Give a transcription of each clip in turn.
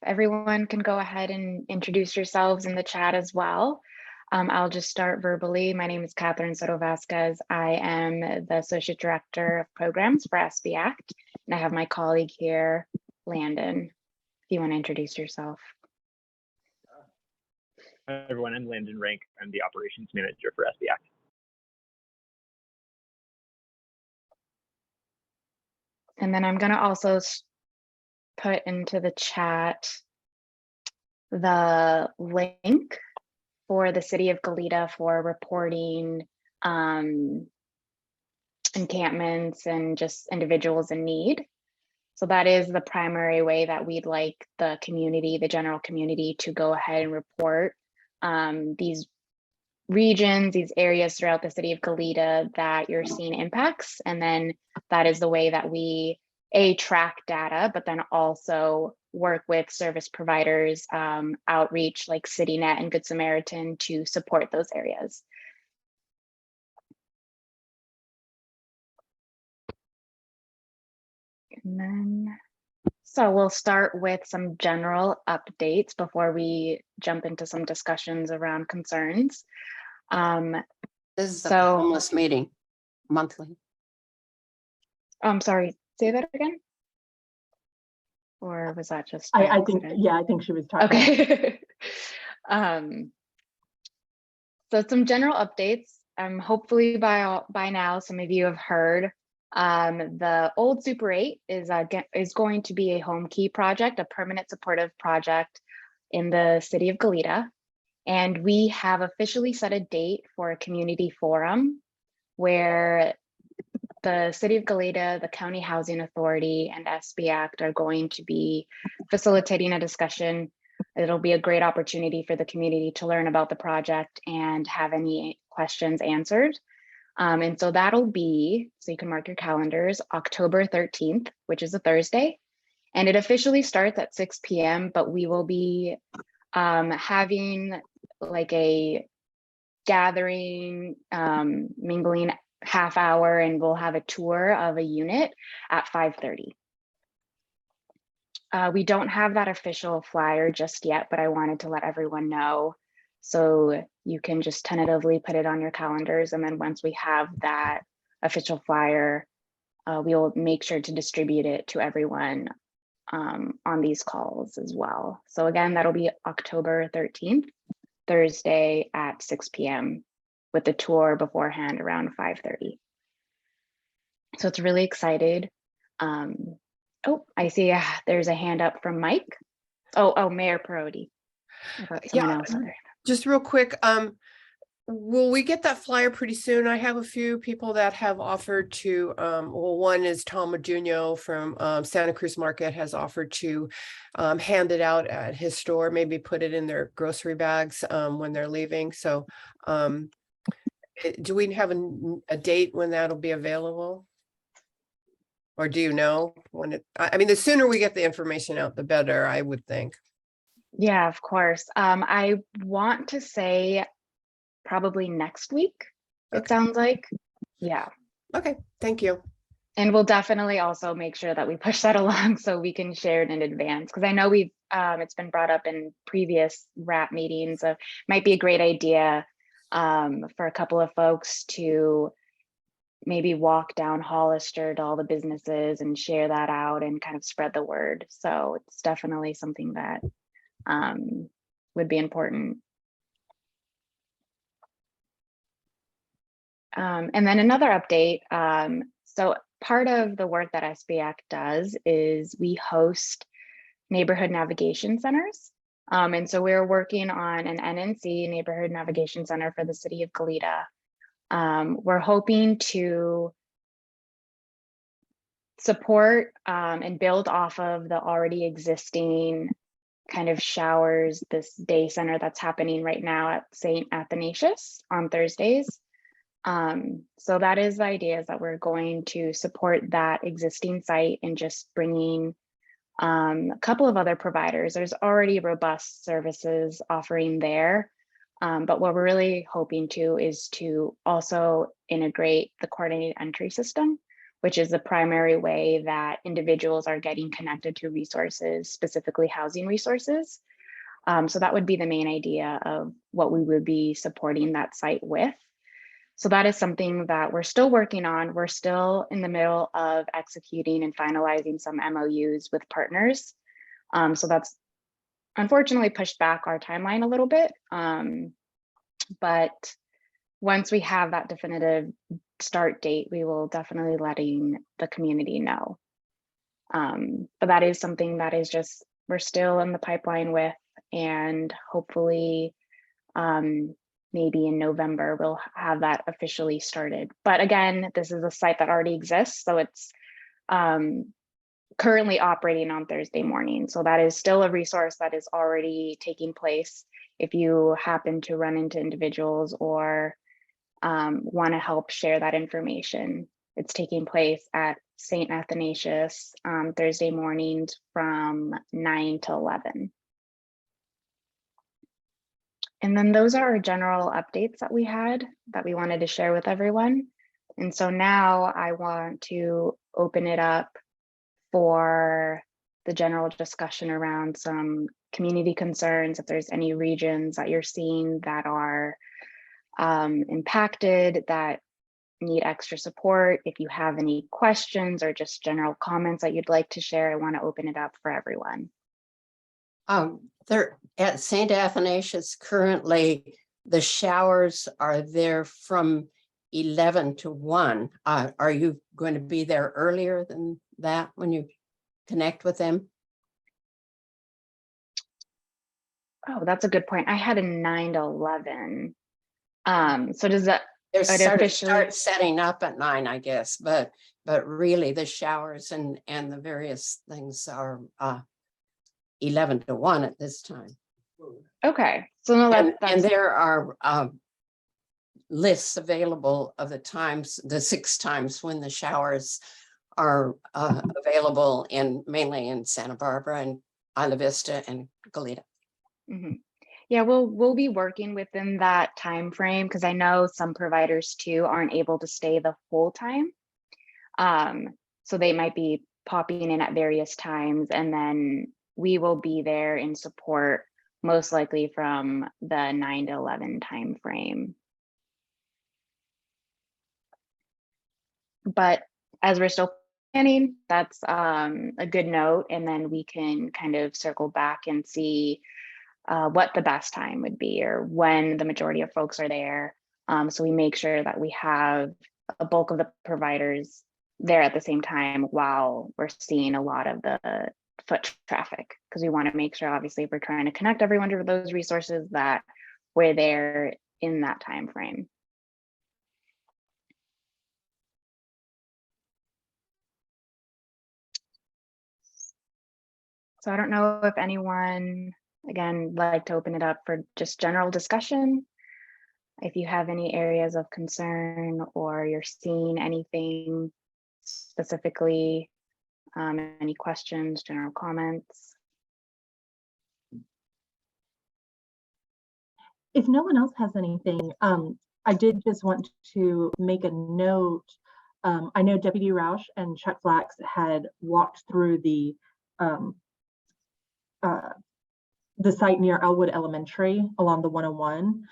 Everyone can go ahead and introduce yourselves in the chat as well. I'll just start verbally. My name is Catherine Soto Vasquez. I am the Associate Director of Programs for SB Act, and I have my colleague here, Landon, if you want to introduce yourself. Hi everyone, I'm Landon Rank. I'm the Operations Manager for SB Act. And then I'm going to also put into the chat the link for the city of Goleta for reporting encampments and just individuals in need. So that is the primary way that we'd like the community, the general community, to go ahead and report these regions, these areas throughout the city of Goleta that you're seeing impacts. And then that is the way that we track data, but then also work with service providers, outreach like CityNet and Good Samaritan to support those areas. And then, so we'll start with some general updates before we jump into some discussions around concerns. This is the homeless meeting monthly. I'm sorry, say that again? Or was that just? I think, yeah, I think she was talking. Okay. So some general updates. Hopefully by now, some of you have heard the old Super 8 is going to be a home key project, a permanent supportive project in the city of Goleta. And we have officially set a date for a community forum where the city of Goleta, the County Housing Authority, and SB Act are going to be facilitating a discussion. It'll be a great opportunity for the community to learn about the project and have any questions answered. And so that'll be, so you can mark your calendars, October 13th, which is a Thursday. And it officially starts at 6 p.m., but we will be having like a gathering, mingling half hour, and we'll have a tour of a unit at 5:30. We don't have that official flyer just yet, but I wanted to let everyone know so you can just tentatively put it on your calendars. And then once we have that official flyer, we'll make sure to distribute it to everyone on these calls as well. So again, that'll be October 13th, Thursday at 6 p.m. with the tour beforehand around 5:30. So it's really excited. Oh, I see there's a hand up from Mike. Oh, Mayor Priority. Yeah, just real quick. Will we get that flyer pretty soon? I have a few people that have offered to, well, one is Tom Maduno from Santa Cruz Market has offered to hand it out at his store, maybe put it in their grocery bags when they're leaving. So do we have a date when that'll be available? Or do you know when it, I mean, the sooner we get the information out, the better, I would think. Yeah, of course. I want to say probably next week, it sounds like. Yeah. Okay, thank you. And we'll definitely also make sure that we push that along so we can share it in advance, because I know we've it's been brought up in previous RAP meetings of might be a great idea for a couple of folks to maybe walk down Hollister to all the businesses and share that out and kind of spread the word. So it's definitely something that would be important. And then another update. So part of the work that SB Act does is we host neighborhood navigation centers. And so we're working on an NNC, Neighborhood Navigation Center for the city of Goleta. We're hoping to support and build off of the already existing kind of showers, this day center that's happening right now at St. Athanasius on Thursdays. So that is the idea, is that we're going to support that existing site and just bringing a couple of other providers. There's already robust services offering there, but what we're really hoping to is to also integrate the coordinated entry system, which is the primary way that individuals are getting connected to resources, specifically housing resources. So that would be the main idea of what we would be supporting that site with. So that is something that we're still working on. We're still in the middle of executing and finalizing some MOUs with partners. So that's unfortunately pushed back our timeline a little bit. But once we have that definitive start date, we will definitely letting the community know. But that is something that is just, we're still in the pipeline with, and hopefully maybe in November, we'll have that officially started. But again, this is a site that already exists. So it's currently operating on Thursday morning. So that is still a resource that is already taking place. If you happen to run into individuals or want to help share that information, it's taking place at St. Athanasius Thursday mornings from 9 to 11. And then those are our general updates that we had that we wanted to share with everyone. And so now I want to open it up for the general discussion around some community concerns. If there's any regions that you're seeing that are impacted, that need extra support, if you have any questions or just general comments that you'd like to share, I want to open it up for everyone. They're at St. Athanasius currently, the showers are there from 11 to 1. Are you going to be there earlier than that when you connect with them? Oh, that's a good point. I had a 9 to 11. So does that They're officially start setting up at 9, I guess, but really the showers and the various things are 11 to 1 at this time. okay? So no, And that's there are lists available of the times, the 6 times when the showers are available mainly in Santa Barbara and Isla Vista and Goleta. Yeah, we'll be working within that time frame because I know some providers too aren't able to stay the whole time. So they might be popping in at various times, and then we will be there in support most likely from the 9 to 11 time frame. But as we're still planning, that's a good note, and then we can kind of circle back and see what the best time would be or when the majority of folks are there. So we make sure that we have a bulk of the providers there at the same time while we're seeing a lot of the foot traffic, because we want to make sure, obviously, if we're trying to connect everyone to those resources, that we're there in that time frame. So I don't know if anyone, again, like to open it up for just general discussion. If you have any areas of concern or you're seeing anything specifically, any questions, general comments. If no one else has anything, I did just want to make a note. I know Deputy Roush and Chuck Flax had walked through the site near Elwood Elementary along the 101,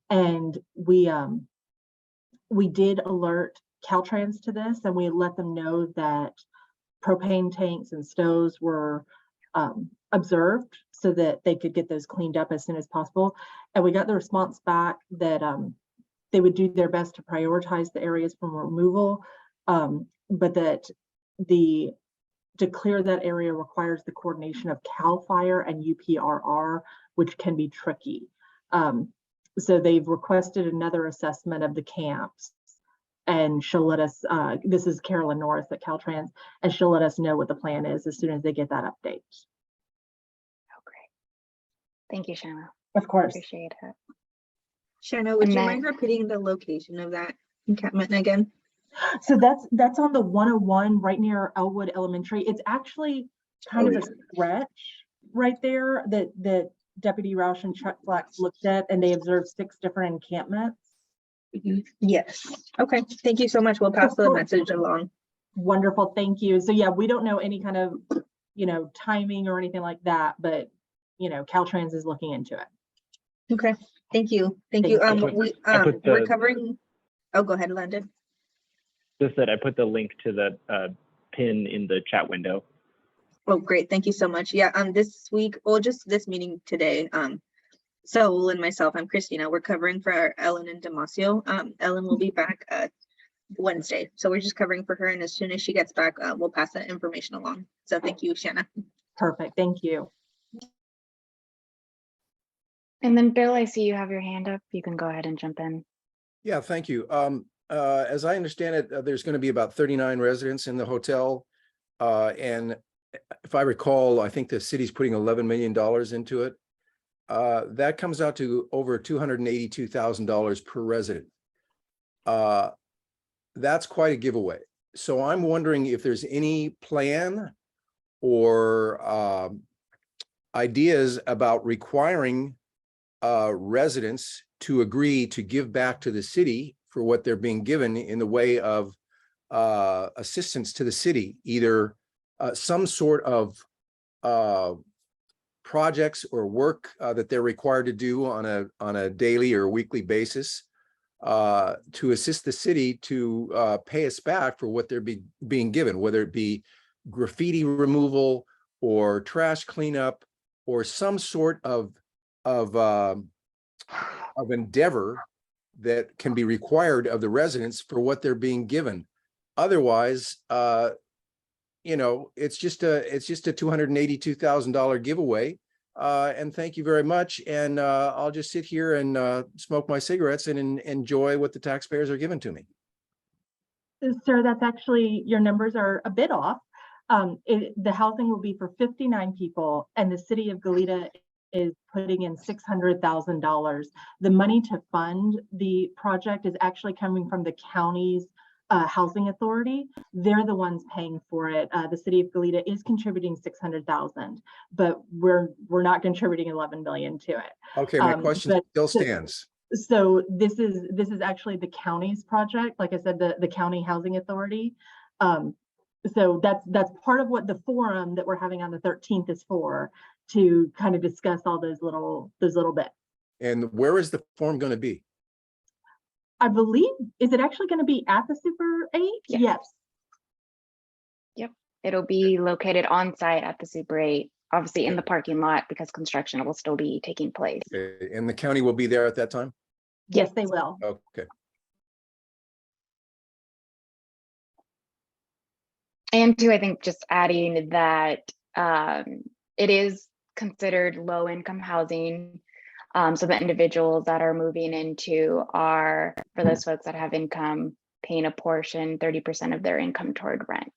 and we did alert Caltrans to this, and we let them know that propane tanks and stoves were observed so that they could get those cleaned up as soon as possible. And we got the response back that they would do their best to prioritize the areas from removal, but that to clear that area requires the coordination of CAL FIRE and UPRR, which can be tricky. So they've requested another assessment of the camps, and she'll let us, this is Carolyn Norris at Caltrans, and she'll let us know what the plan is as soon as they get that update. Oh, great. Thank you, Shanna. Of course. Appreciate it. Shanna, would And you then- mind repeating the location of that encampment again? So that's on the 101 right near Elwood Elementary. It's actually kind of a stretch right there that Deputy Roush and Chuck Flax looked at, and they observed 6 different encampments. Yes. Okay. Thank you so much. We'll pass Of the course. message along. Wonderful, thank you. So yeah, we don't know any kind of, timing or anything like that, but, Caltrans is looking into it. Okay, thank you. Thank Thank you. you. I put We're the- covering, oh, go ahead, Landon. Just that I put the link to the pin in the chat window. Oh, great. Thank you so much. Yeah, this week, well, just this meeting today, Saul and myself, I'm Christina, we're covering for our Ellen and Damasio. Ellen will be back Wednesday. So we're just covering for her. And as soon as she gets back, we'll pass that information along. So thank you, Shanna. Perfect, thank you. And then Bill, I see you have your hand up. You can go ahead and jump in. Yeah, thank you. As I understand it, there's going to be about 39 residents in the hotel. And if I recall, I think the city's putting $11 million into it. That comes out to over $282,000 per resident. That's quite a giveaway. So I'm wondering if there's any plan or ideas about requiring residents to agree to give back to the city for what they're being given in the way of assistance to the city, either some sort of projects or work that they're required to do on a daily or weekly basis to assist the city to pay us back for what they're being given, whether it be graffiti removal or trash cleanup or some sort of endeavor that can be required of the residents for what they're being given. Otherwise, it's just a $282,000 giveaway. And thank you very much. And I'll just sit here and smoke my cigarettes and enjoy what the taxpayers are giving to me. Sir, that's actually, your numbers are a bit off. The housing will be for 59 people and the city of Goleta is putting in $600,000. The money to fund the project is actually coming from the county's housing authority. They're the ones paying for it. The city of Goleta is contributing $600,000, but we're not contributing 11 million to it. Okay, my question still stands. So this is actually the county's project. Like I said, the county housing authority. So that's part of what the forum that we're having on the 13th is for, to kind of discuss all those little bits. And where is the forum going to be? I believe, is it actually going to be at the Super 8? Yes. Yep. It'll be located on site at the Super 8, obviously in the parking lot because construction will still be taking place. Okay. And the county will be there at that time? Yes, they will. Okay. And two, I think just adding that it is considered low income housing. So the individuals that are moving into are, for those folks that have income, paying a portion, 30% of their income toward rent.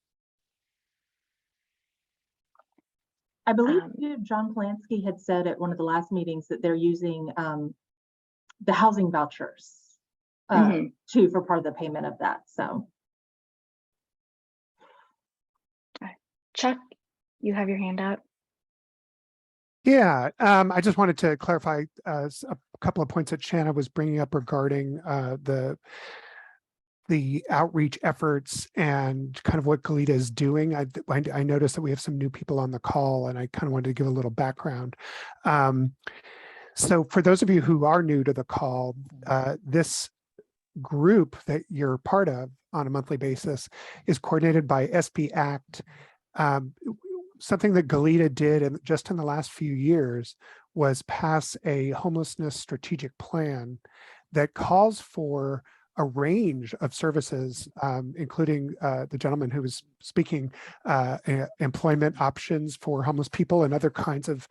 I believe John Polanski had said at one of the last meetings that they're using the housing vouchers too for part of the payment of that. So. Chuck, you have your hand up. Yeah, I just wanted to clarify a couple of points that Shanna was bringing up regarding the outreach efforts and kind of what Goleta is doing. I noticed that we have some new people on the call, and I kind of wanted to give a little background. So for those of you who are new to the call, this group that you're part of on a monthly basis is coordinated by SB Act. Something that Goleta did just in the last few years was pass a homelessness strategic plan that calls for a range of services, including the gentleman who was speaking, employment options for homeless people and other kinds of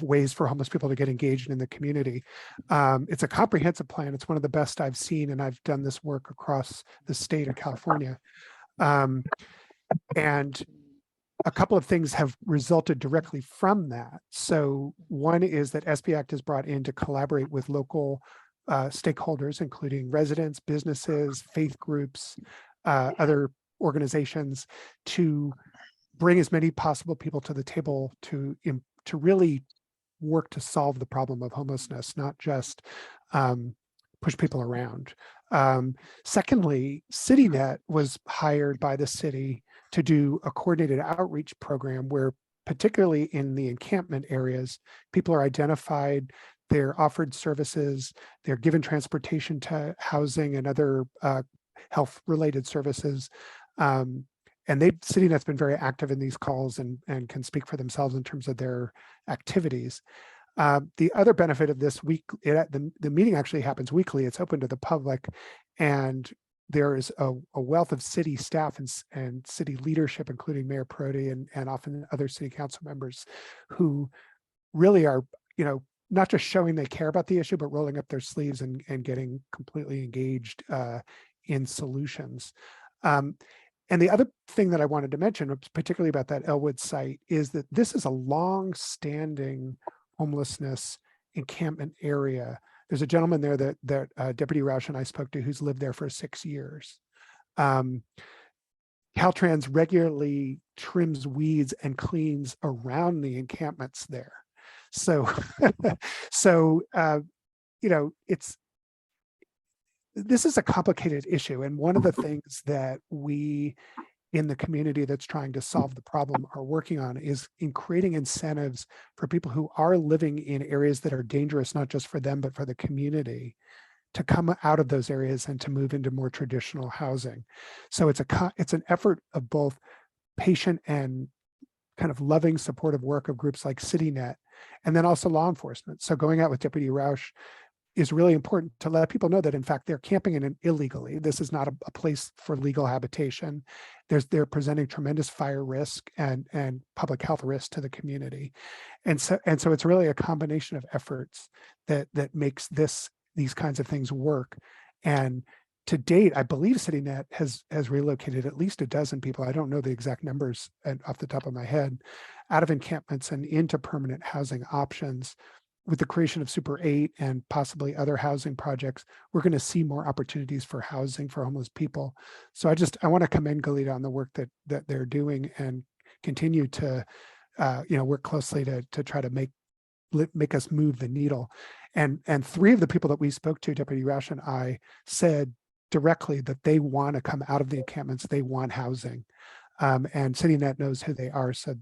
ways for homeless people to get engaged in the community. It's a comprehensive plan. It's one of the best I've seen, and I've done this work across the state of California. And a couple of things have resulted directly from that. So one is that SB Act is brought in to collaborate with local stakeholders, including residents, businesses, faith groups, other organizations, to bring as many possible people to the table to really work to solve the problem of homelessness, not just push people around. Secondly, CityNet was hired by the city to do a coordinated outreach program where, particularly in the encampment areas, people are identified, they're offered services, they're given transportation to housing and other health-related services. And CityNet's been very active in these calls and can speak for themselves in terms of their activities. The other benefit of this week, the meeting actually happens weekly. It's open to the public, and there is a wealth of city staff and city leadership, including Mayor Priority and often other city council members, who really are, not just showing they care about the issue, but rolling up their sleeves and getting completely engaged in solutions. And the other thing that I wanted to mention, particularly about that Elwood site, is that this is a long-standing homelessness encampment area. There's a gentleman there that Deputy Roush and I spoke to who's lived there for 6 years. Caltrans regularly trims weeds and cleans around the encampments there. So, this is a complicated issue. And one of the things that we in the community that's trying to solve the problem are working on is in creating incentives for people who are living in areas that are dangerous, not just for them, but for the community, to come out of those areas and to move into more traditional housing. So it's an effort of both patient and kind of loving supportive work of groups like CityNet, and then also law enforcement. So going out with Deputy Roush is really important to let people know that, in fact, they're camping in illegally. This is not a place for legal habitation. They're presenting tremendous fire risk and public health risk to the community. And so it's really a combination of efforts that makes these kinds of things work. And to date, I believe CityNet has relocated at least a dozen people. I don't know the exact numbers off the top of my head, out of encampments and into permanent housing options. With the creation of Super 8 and possibly other housing projects, we're going to see more opportunities for housing for homeless people. So I want to commend Goleta on the work that they're doing and continue to work closely to try to make us move the needle. And 3 of the people that we spoke to, Deputy Roush and I, said directly that they want to come out of the encampments, they want housing. And CityNet knows who they are. So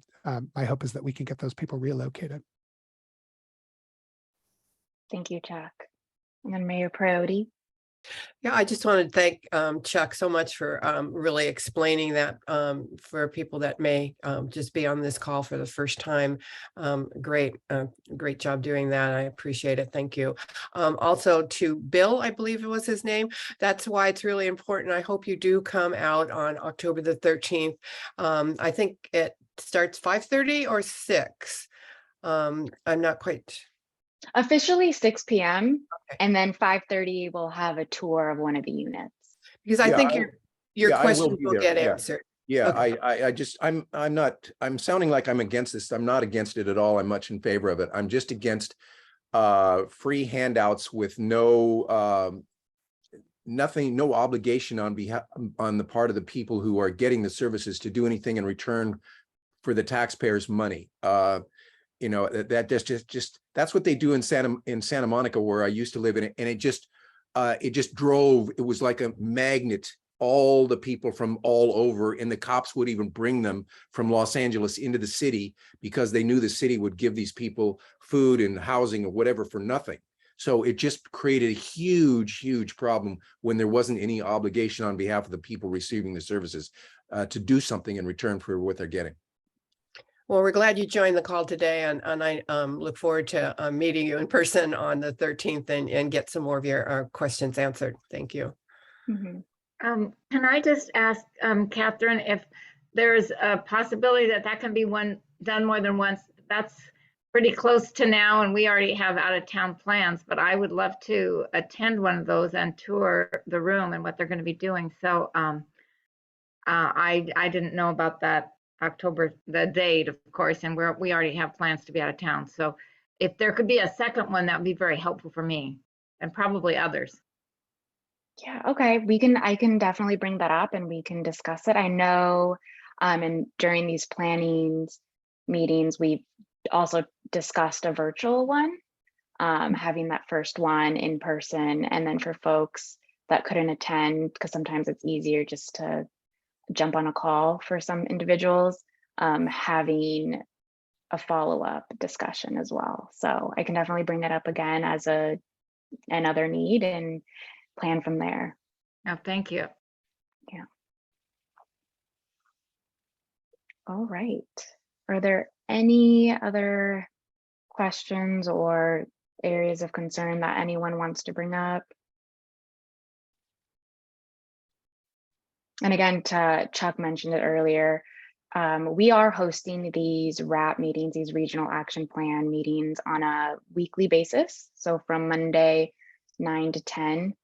my hope is that we can get those people relocated. Thank you, Chuck. And then Mayor Priority. Yeah, I just want to thank Chuck so much for really explaining that for people that may just be on this call for the first time. Great job doing that. I appreciate it. Thank you. Also to Bill, I believe it was his name. That's why it's really important. I hope you do come out on October the 13th. I think it starts 5:30 or 6. I'm not quite. Officially 6 p.m. Okay. And then 5:30 we'll have a tour of one of the units. Because I think your question will get answered. Yeah, okay. I'm sounding like I'm against this. I'm not against it at all. I'm much in favor of it. I'm just against free handouts with no obligation on the part of the people who are getting the services to do anything in return for the taxpayers' money. That's what they do in Santa Monica, where I used to live in it, and it just drove. It was like a magnet. All the people from all over, and the cops would even bring them from Los Angeles into the city because they knew the city would give these people food and housing or whatever for nothing. So it just created a huge problem when there wasn't any obligation on behalf of the people receiving the services to do something in return for what they're getting. Well, we're glad you joined the call today, and I look forward to meeting you in person on the 13th and get some more of your questions answered. Thank you. Mm-hmm. Can I just ask Catherine if there's a possibility that can be done more than once? That's pretty close to now, and we already have out-of-town plans, but I would love to attend one of those and tour the room and what they're going to be doing. So I didn't know about that October, the date, of course, and we already have plans to be out of town. So if there could be a second one, that would be very helpful for me and probably others. Yeah, okay. I can definitely bring that up and we can discuss it. I know, and during these planning meetings, we've also discussed a virtual one. having that first one in person, and then for folks that couldn't attend, because sometimes it's easier just to jump on a call for some individuals, having a follow-up discussion as well. So I can definitely bring that up again as another need and plan from there. Oh, thank you. Yeah. All right. Are there any other questions or areas of concern that anyone wants to bring up? And again, Chuck mentioned it earlier, we are hosting these RAP meetings, these regional action plan meetings on a weekly basis. So from Monday, 9 to 10.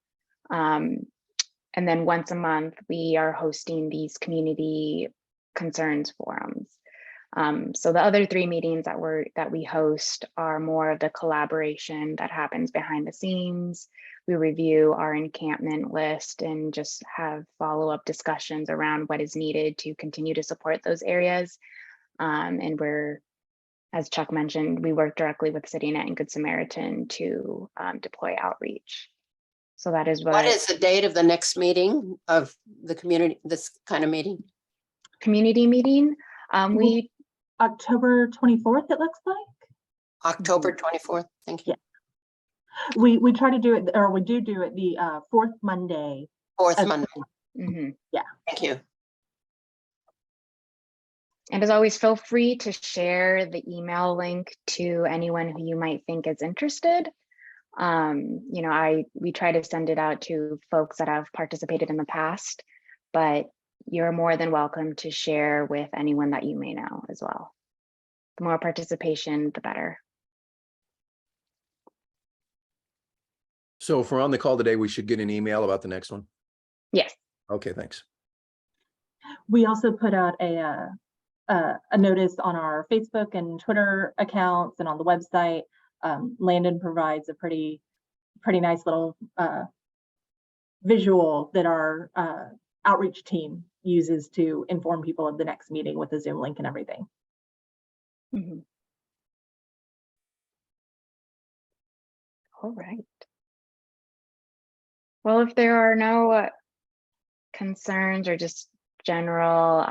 And then once a month, we are hosting these community concerns forums. So the other 3 meetings that we host are more of the collaboration that happens behind the scenes. We review our encampment list and just have follow-up discussions around what is needed to continue to support those areas. And we're, as Chuck mentioned, we work directly with CityNet and Good Samaritan to deploy outreach. So that is What is the date of the next meeting of the community, this kind of meeting? Community meeting. We October 24th, it looks like. October 24th. Thank you. Yeah. We try to do it, or we do it the 4th Monday. 4th Monday. Yeah. Thank you. And as always, feel free to share the email link to anyone who you might think is interested. You know, we try to send it out to folks that have participated in the past, but you're more than welcome to share with anyone that you may know as well. The more participation, the better. So if we're on the call today, we should get an email about the next one? Yes. Okay, thanks. We also put out a notice on our Facebook and Twitter accounts and on the website. Landon provides a pretty nice little visual that our outreach team uses to inform people of the next meeting with the Zoom link and everything. Mm-hmm. All right. Well, if there are no concerns or just general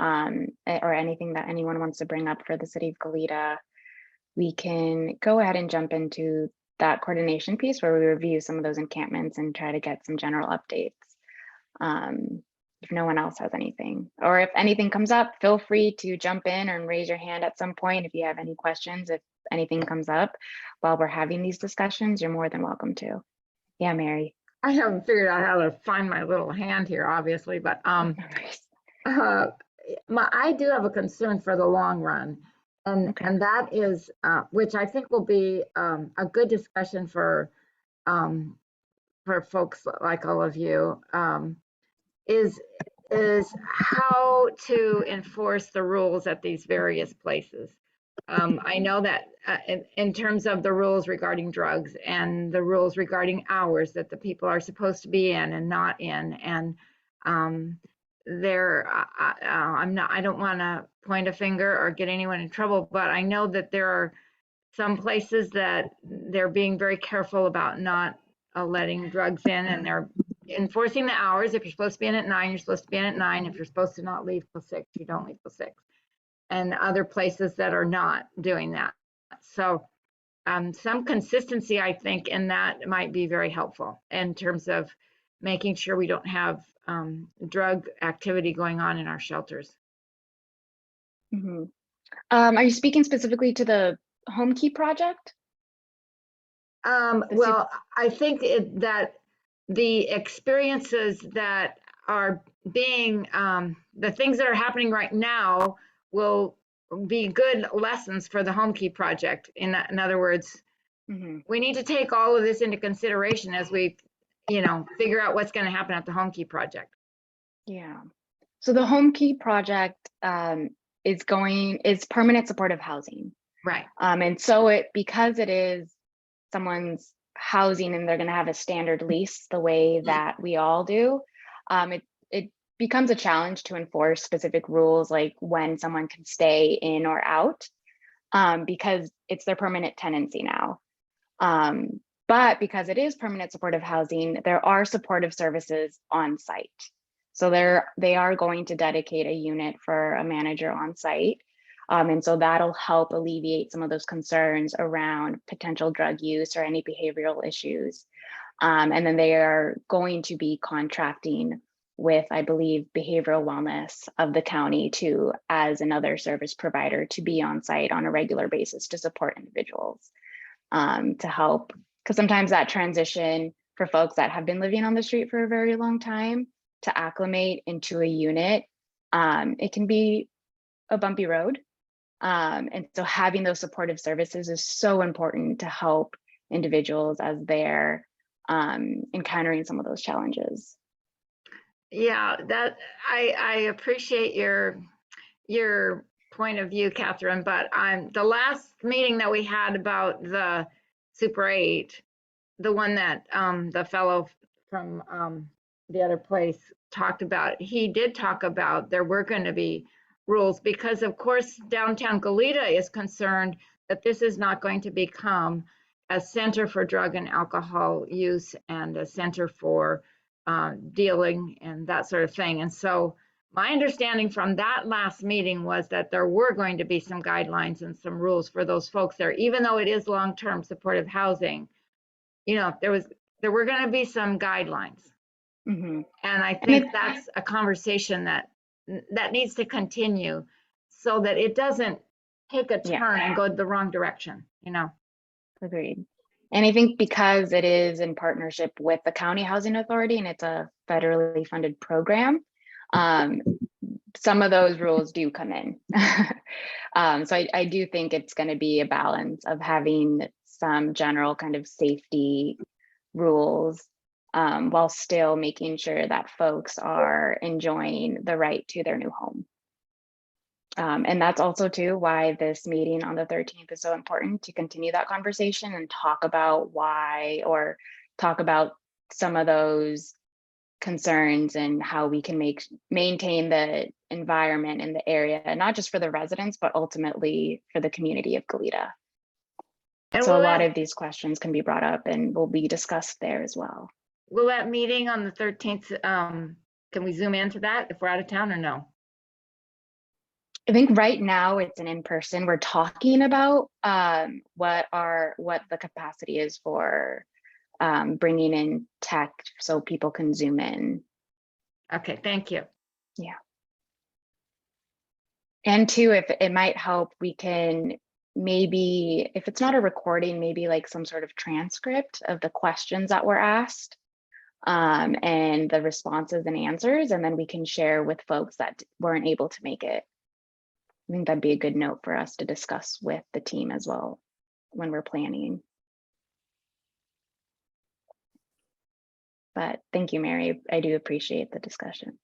or anything that anyone wants to bring up for the city of Goleta, we can go ahead and jump into that coordination piece where we review some of those encampments and try to get some general updates. If no one else has anything, or if anything comes up, feel free to jump in and raise your hand at some point if you have any questions. If anything comes up while we're having these discussions, you're more than welcome to. Yeah, Mary. I haven't figured out how to find my little hand here, obviously, but I do have a concern for the long run, and that is, which I think will be a good discussion for folks like all of you, is how to enforce the rules at these various places. I know that in terms of the rules regarding drugs and the rules regarding hours that the people are supposed to be in and not in, and I don't want to point a finger or get anyone in trouble, but I know that there are some places that they're being very careful about not letting drugs in, and they're enforcing the hours. If you're supposed to be in at 9, you're supposed to be in at 9. If you're supposed to not leave till 6, you don't leave till 6. And other places that are not doing that. So some consistency, I think, in that might be very helpful in terms of making sure we don't have drug activity going on in our shelters. Mm-hmm. Are you speaking specifically to the Home Key project? Well, I think that the experiences that are being, the things that are happening right now will be good lessons for the Home Key project. In other words, we need to take all of this into consideration as we, figure out what's going to happen at the Home Key project. Yeah. So the Home Key project is permanent supportive housing. Right. And so because it is someone's housing and they're going to have a standard lease the way that we all do, it becomes a challenge to enforce specific rules like when someone can stay in or out, because it's their permanent tenancy now. But because it is permanent supportive housing, there are supportive services on site. So they are going to dedicate a unit for a manager on site. And so that'll help alleviate some of those concerns around potential drug use or any behavioral issues. And then they are going to be contracting with, I believe, behavioral wellness of the county to, as another service provider, to be on site on a regular basis to support individuals, to help, because sometimes that transition for folks that have been living on the street for a very long time to acclimate into a unit, it can be a bumpy road. And so having those supportive services is so important to help individuals as they're encountering some of those challenges. Yeah, that I appreciate your point of view, Catherine, but the last meeting that we had about the Super 8, the one that the fellow from the other place talked about, he did talk about there were going to be rules because, of course, downtown Goleta is concerned that this is not going to become a center for drug and alcohol use and a center for dealing and that sort of thing. And so my understanding from that last meeting was that there were going to be some guidelines and some rules for those folks there, even though it is long-term supportive housing. You know, there were going to be some guidelines. Mm-hmm. And I think that's a conversation that needs to continue so that it doesn't take a turn and go the wrong direction, you know. Agreed. And I think because it is in partnership with the County Housing Authority and it's a federally funded program, some of those rules do come in. So I do think it's going to be a balance of having some general kind of safety rules while still making sure that folks are enjoying the right to their new home. And that's also too why this meeting on the 13th is so important, to continue that conversation and talk about why, or talk about some of those concerns and how we can maintain the environment in the area, not just for the residents, but ultimately for the community of Goleta. And so a lot of these questions can be brought up and will be discussed there as well. Will that meeting on the 13th, can we zoom into that if we're out of town or no? I think right now it's an in-person. We're talking about what the capacity is for bringing in tech so people can zoom in. Okay, thank you. Yeah. And two, if it might help, we can maybe, if it's not a recording, maybe like some sort of transcript of the questions that were asked and the responses and answers, and then we can share with folks that weren't able to make it. I think that'd be a good note for us to discuss with the team as well when we're planning. But thank you, Mary. I do appreciate the discussion.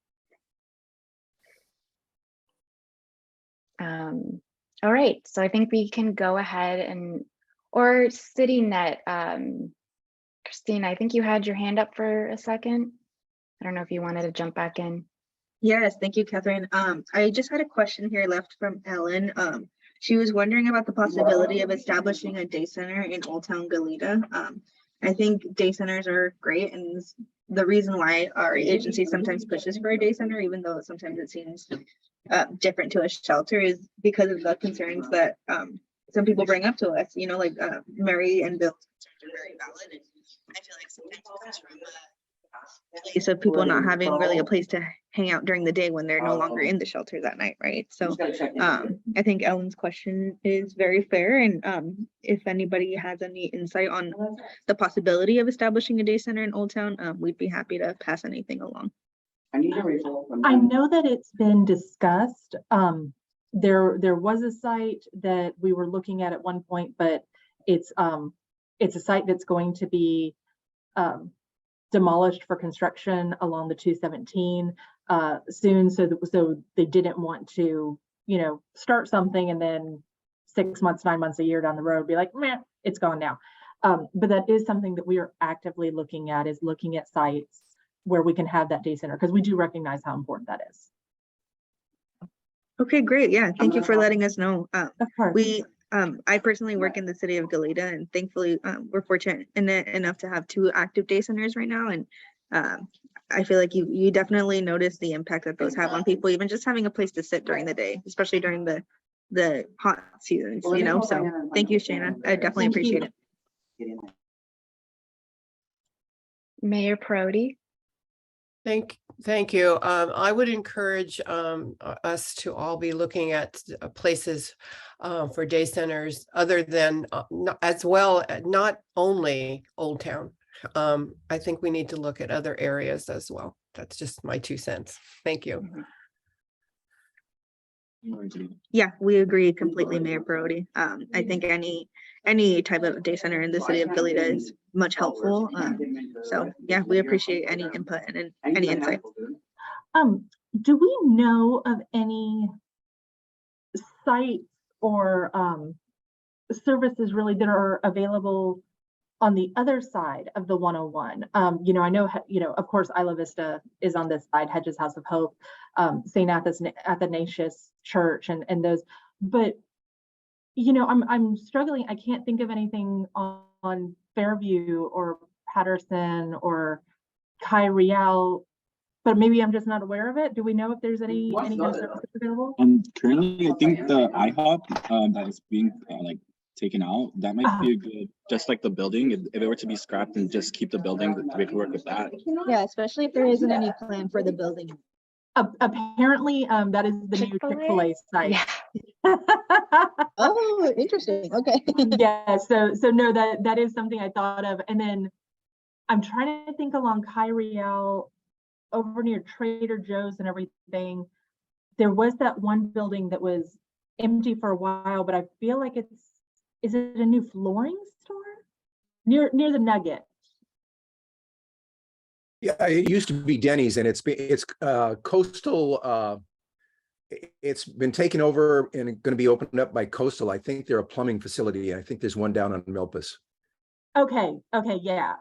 All right, so I think we can go ahead and, or CityNet, Christine, I think you had your hand up for a second. I don't know if you wanted to jump back in. Yes, thank you, Catherine. I just had a question here left from Ellen. She was wondering about the possibility of establishing a day center in Old Town Goleta. I think day centers are great, and the reason why our agency sometimes pushes for a day center, even though sometimes it seems different to a shelter, is because of the concerns that some people bring up to us. You know, like Mary and Bill's concerns are very valid, and I feel like sometimes it comes from a place of people not having really a place to hang out during the day when they're no longer in the shelter that night, right? So I think Ellen's question is very fair, and if anybody has any insight on the possibility of establishing a day center in Old Town, we'd be happy to pass anything along. I know that it's been discussed. There was a site that we were looking at one point, but it's a site that's going to be demolished for construction along the 217 soon. So they didn't want to, you know, start something and then 6 months, 9 months, a year down the road be like, meh, it's gone now. But that is something that we are actively looking at, is looking at sites where we can have that day center, because we do recognize how important that is. Okay, great. Yeah, thank you for letting us know. Of course. I personally work in the city of Goleta, and thankfully we're fortunate enough to have 2 active day centers right now. And I feel like you definitely notice the impact that those have on people, even just having a place to sit during the day, especially during the hot seasons, you know. So thank you, Shana. I definitely appreciate it. Mayor Priority. Thank you. I would encourage us to all be looking at places for day centers other than as well, not only Old Town. I think we need to look at other areas as well. That's just my 2 cents. Thank you. Yeah, we agree completely, Mayor Priority. I think any type of day center in the city of Goleta is much helpful. So yeah, we appreciate any input and any insight. Do we know of any sites or services really that are available on the other side of the 101? You know, I know, you know, of course, Isla Vista is on this side, Hedges House of Hope, St. Athanasius Church, and those, but you know, I'm struggling. I can't think of anything on Fairview or Patterson or Kyriel, but maybe I'm just not aware of it. Do we know if there's any kind of services available? Currently, I think the IHOP that is being like taken out, that might be a good, just like the building, if it were to be scrapped and just keep the building, we could work with that. Yeah, especially if there isn't any plan for the building. Apparently, that is the new Chick-fil-A site. Yeah. Oh, interesting. Okay. Yeah, so no, that is something I thought of. And then I'm trying to think along Kyriel over near Trader Joe's and everything. There was that one building that was empty for a while, but I feel like is it a new flooring store? Near the Nugget. Yeah, it used to be Denny's, and it's Coastal. It's been taken over and going to be opened up by Coastal. I think they're a plumbing facility. I think there's one down on Milpas. Okay, yeah.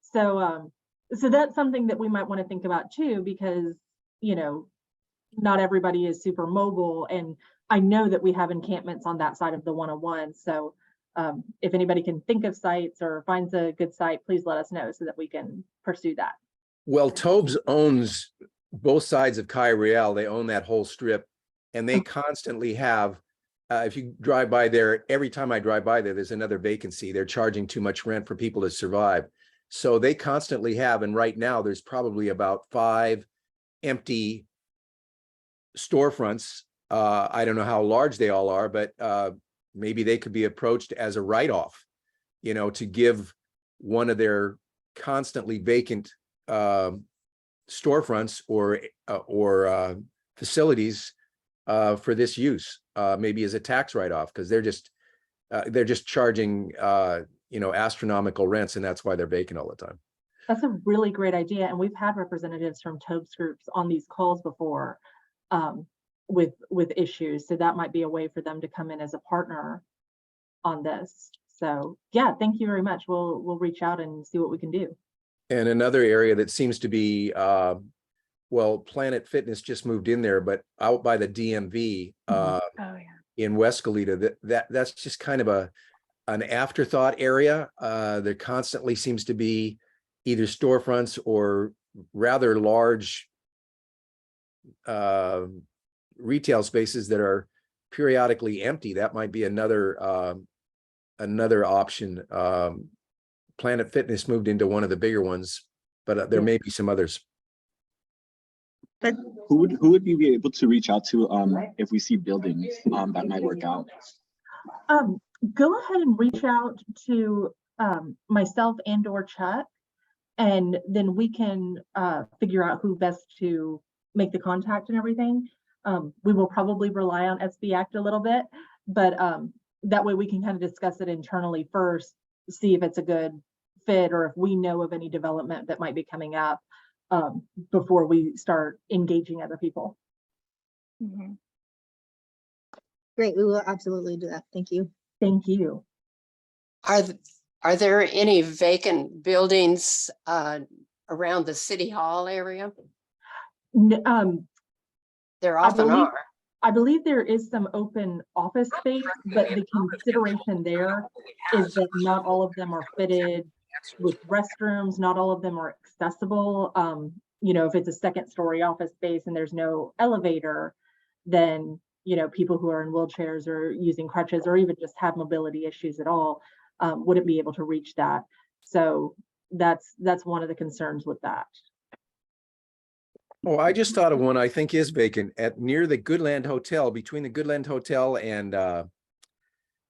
So so that's something that we might want to think about too, because you know, not everybody is super mobile, and I know that we have encampments on that side of the 101. So if anybody can think of sites or finds a good site, please let us know so that we can pursue that. Well, Tobes owns both sides of Kyriel. They own that whole strip, and they constantly have, if you drive by there, every time I drive by there, there's another vacancy. They're charging too much rent for people to survive. So they constantly have, and right now there's probably about 5 empty storefronts. I don't know how large they all are, but maybe they could be approached as a write-off, you know, to give one of their constantly vacant storefronts or facilities for this use, maybe as a tax write-off, because they're just charging you know, astronomical rents, and that's why they're vacant all the time. That's a really great idea, and we've had representatives from Tobes groups on these calls before with issues, so that might be a way for them to come in as a partner on this. So yeah, thank you very much. We'll reach out and see what we can do. And another area that seems to be, well, Planet Fitness just moved in there, but out by the DMV in West Goleta, that's just kind of an afterthought area. There constantly seems to be either storefronts or rather large retail spaces that are periodically empty. That might be another option. Planet Fitness moved into one of the bigger ones, but there may be some others. But Who would we be able to reach out to if we see buildings that might work out? Go ahead and reach out to myself and or Chuck, and then we can figure out who best to make the contact and everything. We will probably rely on SB Act a little bit, but that way we can kind of discuss it internally first, see if it's a good fit or if we know of any development that might be coming up before we start engaging other people. Mm-hmm. great, we will absolutely do that. Thank you. Thank you. Are there any vacant buildings around the city hall area? N- There I often believe- are. I believe there is some open office space, but the consideration there is that not all of them are fitted with restrooms, not all of them are accessible. You know, if it's a second story office space and there's no elevator, then, you know, people who are in wheelchairs or using crutches or even just have mobility issues at all, wouldn't be able to reach that. So that's one of the concerns with that. Oh, I just thought of one I think is vacant at near the Goodland Hotel, between the Goodland Hotel and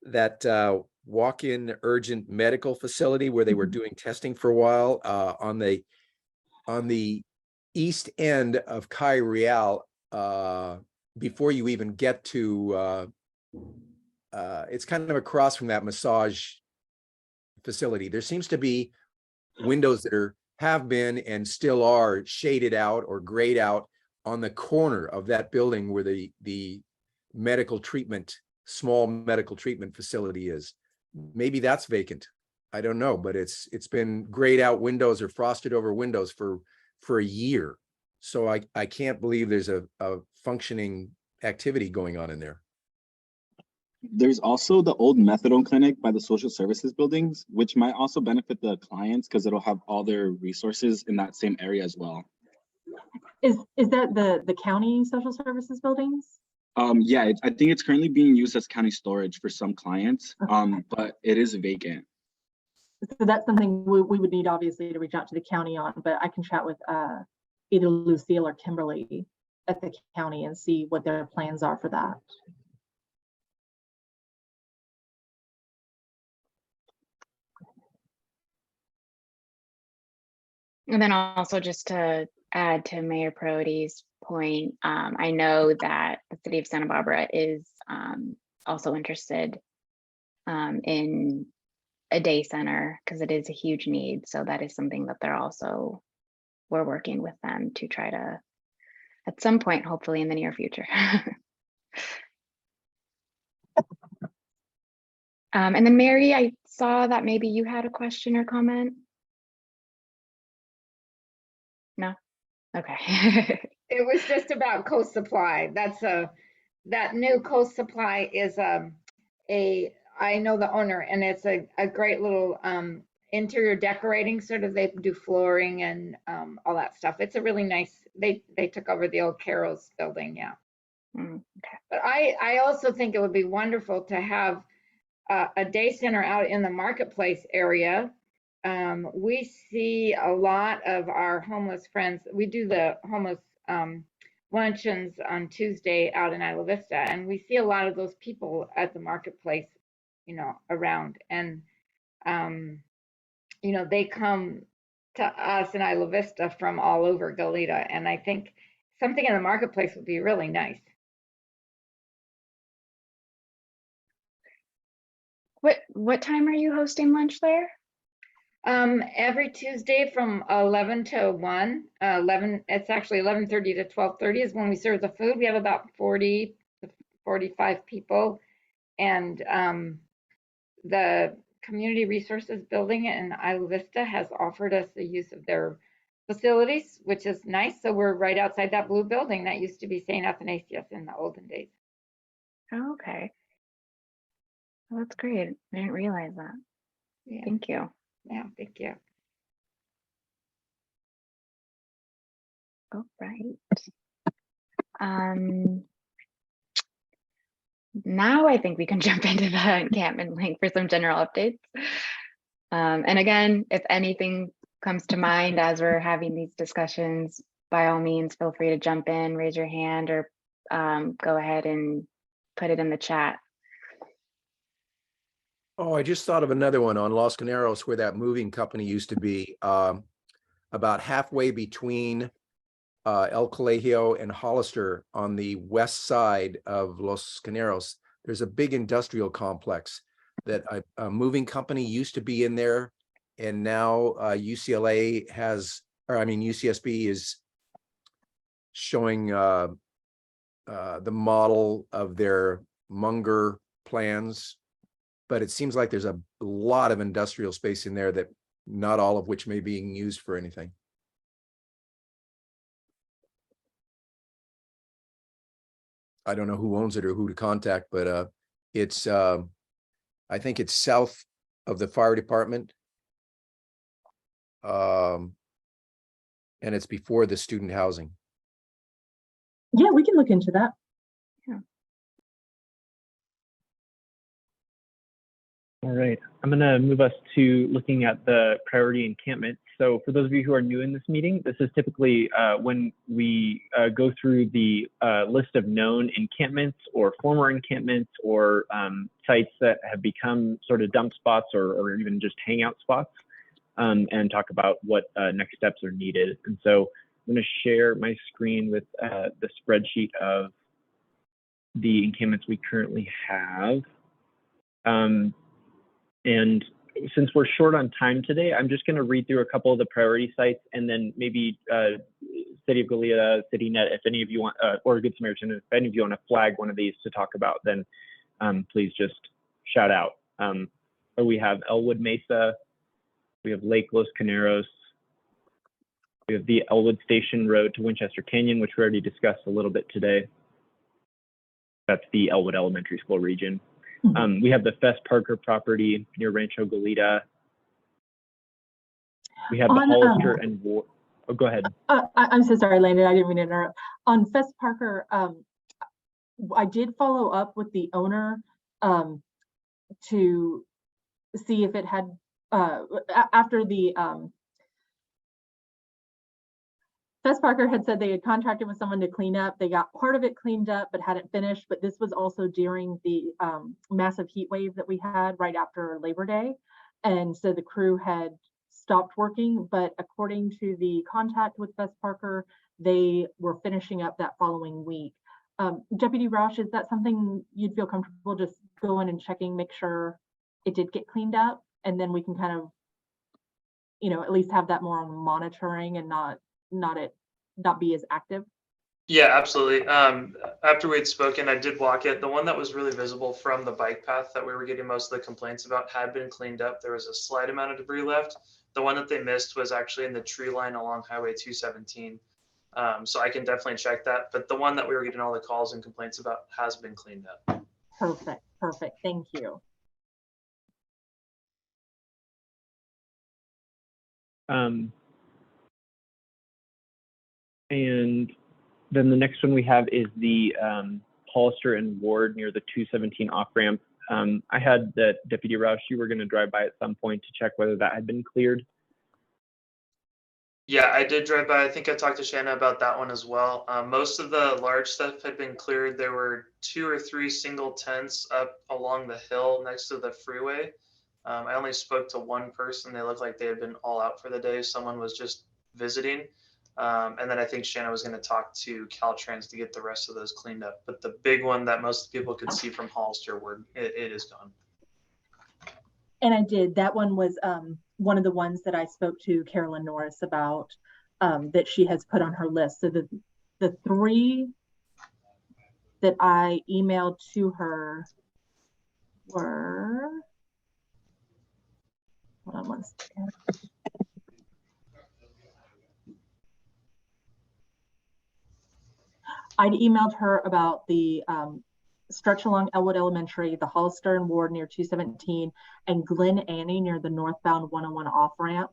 that walk-in urgent medical facility where they were doing testing for a while on the east end of Kai Real, before you even get to it's kind of across from that massage facility. There seems to be windows that have been and still are shaded out or grayed out on the corner of that building where the medical treatment, small medical treatment facility is. Maybe that's vacant. I don't know, but it's been grayed out windows or frosted over windows for a year. So I can't believe there's a functioning activity going on in there. There's also the old methadone clinic by the social services buildings, which might also benefit the clients because it'll have all their resources in that same area as well. Is that the county social services buildings? Yeah, I think it's currently being used as county storage for some clients, but it is vacant. So that's something we would need obviously to reach out to the county on, but I can chat with either Lucille or Kimberly at the county and see what their plans are for that. And then also just to add to Mayor Priority's point, I know that the city of Santa Barbara is also interested in a day center because it is a huge need. So that is something that we're working with them to try to, at some point, hopefully in the near future. And then Mary, I saw that maybe you had a question or comment. No? Okay. It was just about Coast Supply. That new Coast Supply is I know the owner, and it's a great little interior decorating, sort of. They do flooring and all that stuff. It's a really nice, they took over the old Carol's building, yeah. Okay. But I also think it would be wonderful to have a day center out in the marketplace area. We see a lot of our homeless friends. We do the homeless luncheons on Tuesday out in Isla Vista, and we see a lot of those people at the marketplace, you know, around. And, you know, they come to us in Isla Vista from all over Goleta. And I think something in the marketplace would be really nice. What time are you hosting lunch there? Every Tuesday from 11 to 1. It's actually 11:30 to 12:30 is when we serve the food. We have about 40 to 45 people, and the Community Resources Building in Isla Vista has offered us the use of their facilities, which is nice. So we're right outside that blue building that used to be St. Athanasius in the olden days. Oh, okay. Well, that's great. I didn't realize that. Yeah. Thank you. Yeah, thank you. All right. Now I think we can jump into the encampment link for some general updates. And again, if anything comes to mind as we're having these discussions, by all means, feel free to jump in, raise your hand, or go ahead and put it in the chat. Oh, I just thought of another one on Los Caneros where that moving company used to be, about halfway between El Colegio and Hollister on the west side of Los Caneros. There's a big industrial complex that a moving company used to be in there, and now UCLA has, or I mean UCSB is showing the model of their Munger plans. But it seems like there's a lot of industrial space in there that not all of which may be being used for anything. I don't know who owns it or who to contact, but it's I think it's south of the fire department. And it's before the student housing. Yeah, we can look into that. All right, I'm going to move us to looking at the priority encampment. So for those of you who are new in this meeting, this is typically when we go through the list of known encampments or former encampments or sites that have become sort of dump spots or even just hangout spots, and talk about what next steps are needed. And so I'm going to share my screen with the spreadsheet of the encampments we currently have. And since we're short on time today, I'm just going to read through a couple of the priority sites, and then maybe City of Goleta, CityNet, if any of you want, or Good Samaritan, if any of you want to flag one of these to talk about, then please just shout out. We have Elwood Mesa, we have Lake Los Caneros, we have the Elwood Station Road to Winchester Canyon, which we already discussed a little bit today. That's the Elwood Elementary School region. We have the Fess Parker property near Rancho Goleta. We have the Hollister and Ward. Oh, go ahead. I'm so sorry, Landon. I didn't mean to interrupt. On Fess Parker, I did follow up with the owner to see if it had, after the Fess Parker had said they had contracted with someone to clean up. They got part of it cleaned up, but hadn't finished. But this was also during the massive heat wave that we had right after Labor Day. And so the crew had stopped working, but according to the contact with Fess Parker, they were finishing up that following week. Deputy Roush, is that something you'd feel comfortable just going and checking, make sure it did get cleaned up? And then we can kind of, you know, at least have that more on monitoring and not be as active. Yeah, absolutely. After we'd spoken, I did walk it. The one that was really visible from the bike path that we were getting most of the complaints about had been cleaned up. There was a slight amount of debris left. The one that they missed was actually in the tree line along Highway 217. So I can definitely check that. But the one that we were getting all the calls and complaints about has been cleaned up. Perfect. Perfect. Thank you. And then the next one we have is the Hollister and Ward near the 217 off ramp. I had that Deputy Roush, you were going to drive by at some point to check whether that had been cleared. Yeah, I did drive by. I think I talked to Shanna about that one as well. Most of the large stuff had been cleared. There were 2 or 3 single tents up along the hill next to the freeway. I only spoke to one person. They looked like they had been all out for the day. Someone was just visiting. And then I think Shanna was going to talk to Caltrans to get the rest of those cleaned up. But the big one that most people could see from Hollister, it is gone. And I did. That one was one of the ones that I spoke to Carolyn Norris about, that she has put on her list. So the 3 that I emailed to her were, hold on one second. I'd emailed her about the stretch along Elwood Elementary, the Hollister and Ward near 217, and Glen Annie near the northbound 101 off ramp.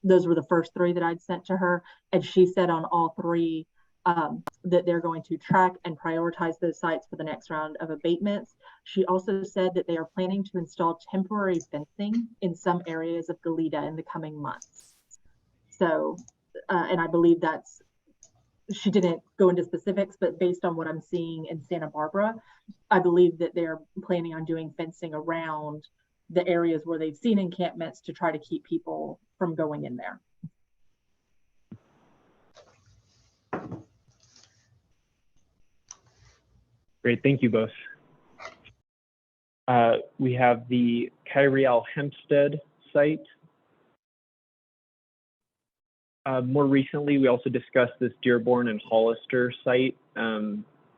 Those were the first 3 that I'd sent to her. And she said on all 3 that they're going to track and prioritize those sites for the next round of abatements. She also said that they are planning to install temporary fencing in some areas of Goleta in the coming months. So, and I believe that's, she didn't go into specifics, but based on what I'm seeing in Santa Barbara, I believe that they're planning on doing fencing around the areas where they've seen encampments to try to keep people from going in there. Great, thank you both. We have the Kyriel Hempstead site. More recently, we also discussed this Dearborn and Hollister site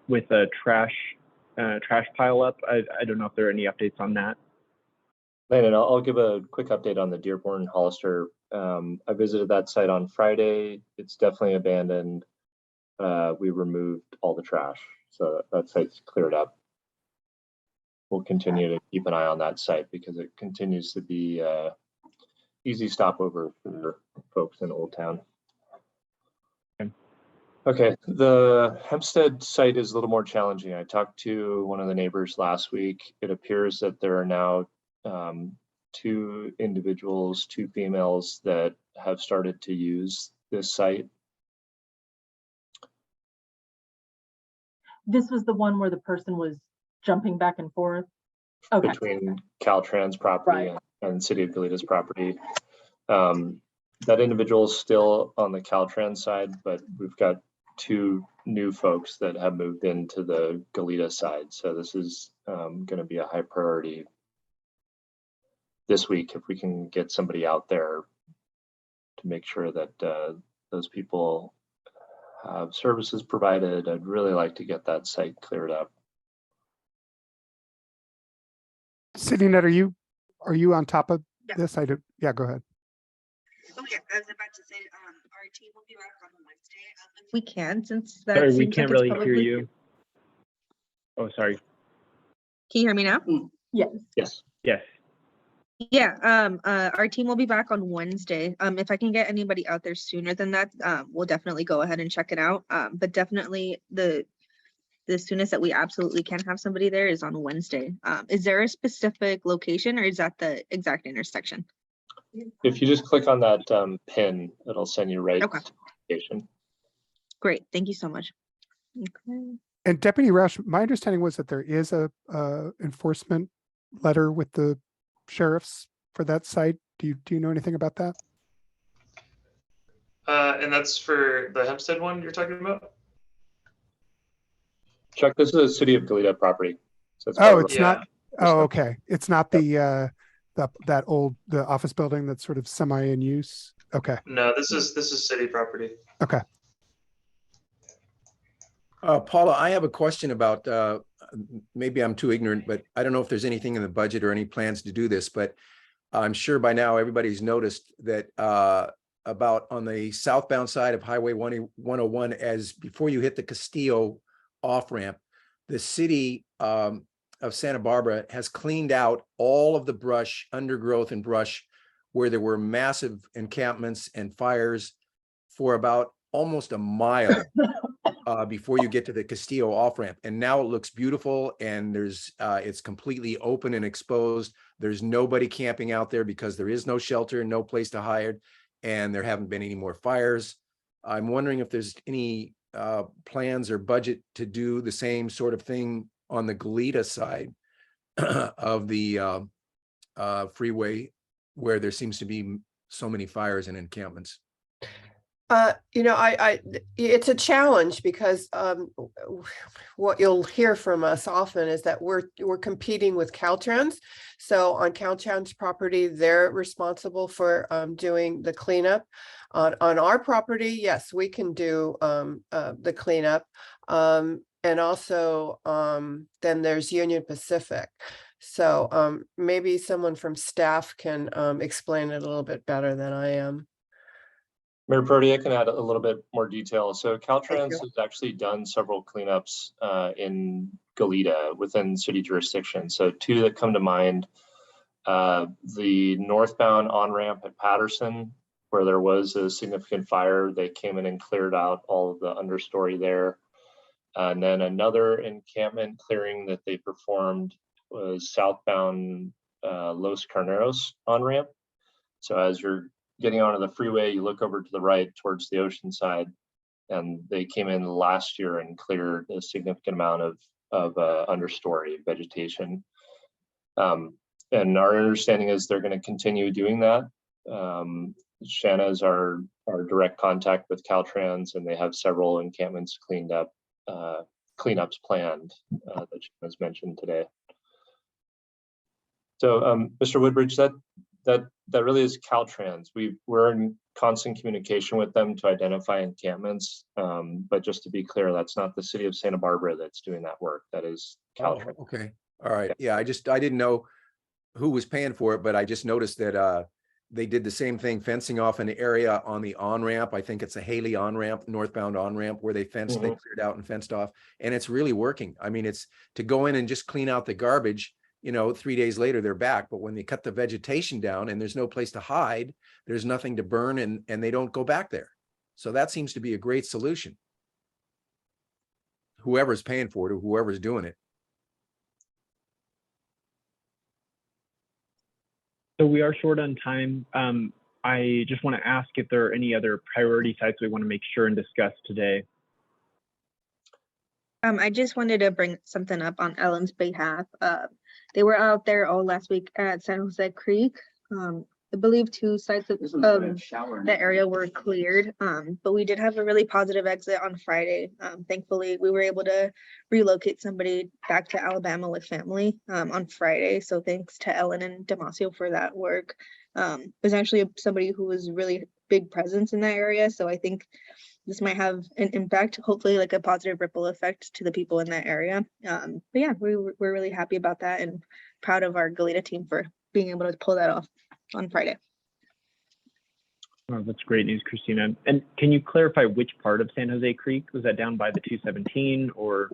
with a trash pile up. I don't know if there are any updates on that. Landon, I'll give a quick update on the Dearborn and Hollister. I visited that site on Friday. It's definitely abandoned. We removed all the trash. So that site's cleared up. We'll continue to keep an eye on that site because it continues to be easy stopover for folks in Old Town. Okay, the Hempstead site is a little more challenging. I talked to one of the neighbors last week. It appears that there are now 2 individuals, 2 females that have started to use this site. This was the one where the person was jumping back and forth. Okay. Between Caltrans property and City of Goleta's property. That individual is still on the Caltrans side, but we've got 2 new folks that have moved into the Goleta side. So this is going to be a high priority this week if we can get somebody out there to make sure that those people have services provided. I'd really like to get that site cleared up. CityNet, are you on top of this? Yeah, go ahead. Okay, I was about to say, our team will be back on Wednesday if we can, since that Sorry, we seems can't like it's really hear probably- you. Oh, sorry. Can you hear me now? Yes. Yes. Yes. Yeah, our team will be back on Wednesday. If I can get anybody out there sooner than that, we'll definitely go ahead and check it out. But definitely the soonest that we absolutely can have somebody there is on Wednesday. Is there a specific location or is that the exact intersection? If you just click on that pin, it'll send you right Okay. to the location. Great, thank you so much. Okay. And Deputy Roush, my understanding was that there is a enforcement letter with the sheriffs for that site. Do you know anything about that? And that's for the Hempstead one you're talking about? Chuck, this is a City of Goleta property. So it's Oh, it's Yeah. not. Oh, okay. It's not the office building that's sort of semi in use. Okay. No, this is city property. Okay. Paula, I have a question about, maybe I'm too ignorant, but I don't know if there's anything in the budget or any plans to do this, but I'm sure by now everybody's noticed that about on the southbound side of Highway 101, as before you hit the Castillo off-ramp, the city of Santa Barbara has cleaned out all of the brush, undergrowth and brush, where there were massive encampments and fires for about almost a mile before you get to the Castillo off-ramp. And now it looks beautiful, and there's it's completely open and exposed. There's nobody camping out there because there is no shelter, no place to hide, and there haven't been any more fires. I'm wondering if there's any plans or budget to do the same sort of thing on the Goleta side of the freeway, where there seems to be so many fires and encampments. It's a challenge because what you'll hear from us often is that we're competing with Caltrans. So on Caltrans property, they're responsible for doing the cleanup. On our property, yes, we can do the cleanup. And also then there's Union Pacific. So maybe someone from staff can explain it a little bit better than I am. Mayor Priority, I can add a little bit more detail. So Caltrans has actually done several cleanups in Goleta within city jurisdiction. So 2 that come to mind, the northbound on-ramp at Patterson, where there was a significant fire, they came in and cleared out all of the understory there. And then another encampment clearing that they performed was southbound Los Carneros on-ramp. So as you're getting onto the freeway, you look over to the right towards the ocean side, and they came in last year and cleared a significant amount of understory vegetation. And our understanding is they're going to continue doing that. Shanna is our direct contact with Caltrans, and they have several encampments cleanups planned that Shanna's mentioned today. So, Mr. Woodbridge, that really is Caltrans. We're in constant communication with them to identify encampments. But just to be clear, that's not the city of Santa Barbara that's doing that work. That is Caltrans. Oh, okay. All right. Yeah, I didn't know who was paying for it, but I just noticed that They did the same thing, fencing off an area on the on-ramp. I think it's a Haley on-ramp, northbound on-ramp, where they fenced, they cleared out and fenced off. And it's really working. I mean, it's to go in and just clean out the garbage, 3 days later, they're back. But when they cut the vegetation down and there's no place to hide, there's nothing to burn, and they don't go back there. So that seems to be a great solution. Whoever's paying for it or whoever's doing it. So we are short on time. I just want to ask if there are any other priority sites we want to make sure and discuss today. I just wanted to bring something up on Ellen's behalf. They were out there all last week at San Jose Creek. I believe 2 sites of the area were cleared, but we did have a really positive exit on Friday. Thankfully, we were able to relocate somebody back to Alabama with family on Friday. So thanks to Ellen and Damasio for that work. It was actually somebody who was really big presence in that area. So I think this might have an impact, hopefully like a positive ripple effect to the people in that area. But yeah, we're really happy about that and proud of our Goleta team for being able to pull that off on Friday. Oh, that's great news, Christina. And can you clarify which part of San Jose Creek? Was that down by the 217 or?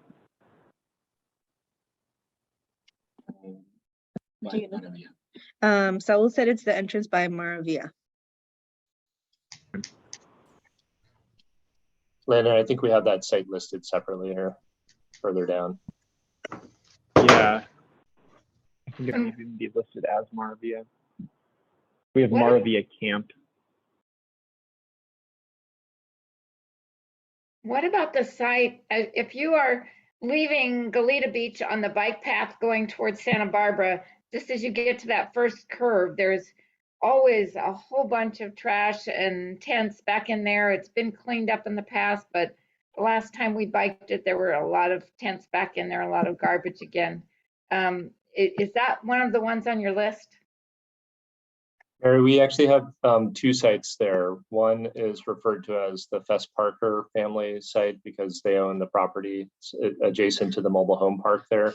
Saul said it's the entrance by Maravilla. Landon, I think we have that site listed separately here, further down. Yeah, I think it might even be listed as Maravilla. We have Maravilla Camp. What about the site, if you are leaving Goleta Beach on the bike path going towards Santa Barbara, just as you get to that first curve, there's always a whole bunch of trash and tents back in there. It's been cleaned up in the past, but the last time we biked it, there were a lot of tents back in there, a lot of garbage again. Is that one of the ones on your list? Mary, we actually have 2 sites there. One is referred to as the Fess Parker family site because they own the property adjacent to the mobile home park there.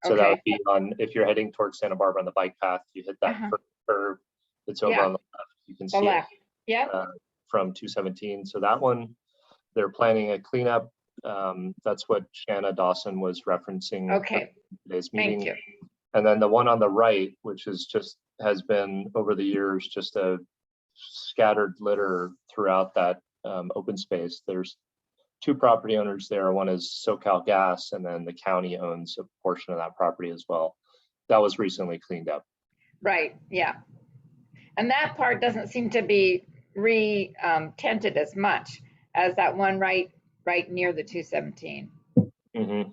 So that would be on, if you're heading towards Santa Barbara on the bike path, you hit that first curve. It's over on the left. You can see it from 217. So that one, they're planning a cleanup. That's what Shanna Dawson was referencing in today's meeting. Thank you. And then the one on the right, which is has been over the years just a scattered litter throughout that open space. There's 2 property owners there. One is SoCal Gas, and then the county owns a portion of that property as well. That was recently cleaned up. Right, yeah. And that part doesn't seem to be re-tented as much as that one right near the 217. Mm-hmm.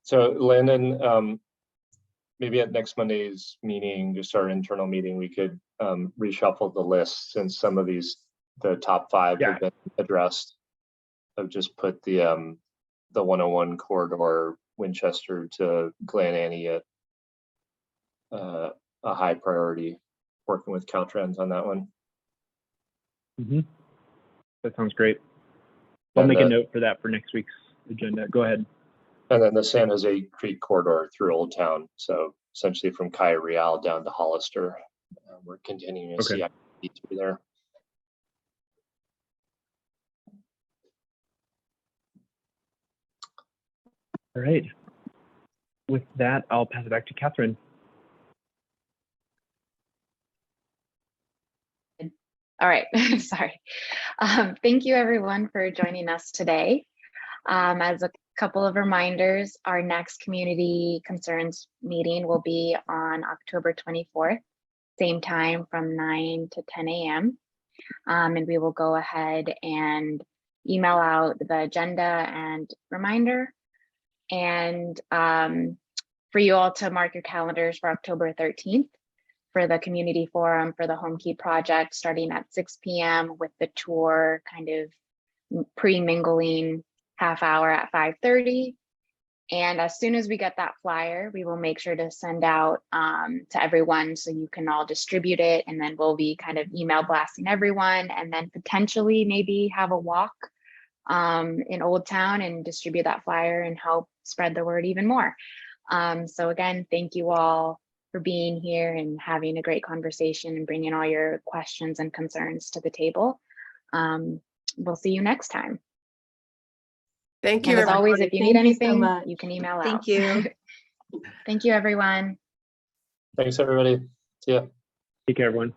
So Landon, maybe at next Monday's meeting, just our internal meeting, we could reshuffle the list since some of the top 5 have been addressed. I've just put the 101 corridor, Winchester to Glen Annie at a high priority, working with Caltrans on that one. That sounds great. I'll make a note for that for next week's agenda. Go ahead. And then the San Jose Creek corridor through Old Town. So essentially from Cayo Real down to Hollister. We're continuing to see activity through there. All right. With that, I'll pass it back to Catherine. All right, sorry. Thank you everyone for joining us today. As a couple of reminders, our next community concerns meeting will be on October 24th, same time from 9 to 10 a.m. And we will go ahead and email out the agenda and reminder, and for you all to mark your calendars for October 13th for the community forum for the Home Key project, starting at 6 p.m. with the tour kind of pre-mingling half hour at 5:30. And as soon as we get that flyer, we will make sure to send out to everyone so you can all distribute it. And then we'll be kind of email blasting everyone, and then potentially maybe have a walk in Old Town and distribute that flyer and help spread the word even more. So again, thank you all for being here and having a great conversation and bringing all your questions and concerns to the table. We'll see you next time. Thank And you. as always, if you need Thank you so anything, much. you can email out. Thank you. Thank you, everyone. Thanks, everybody. See ya. Take care, everyone.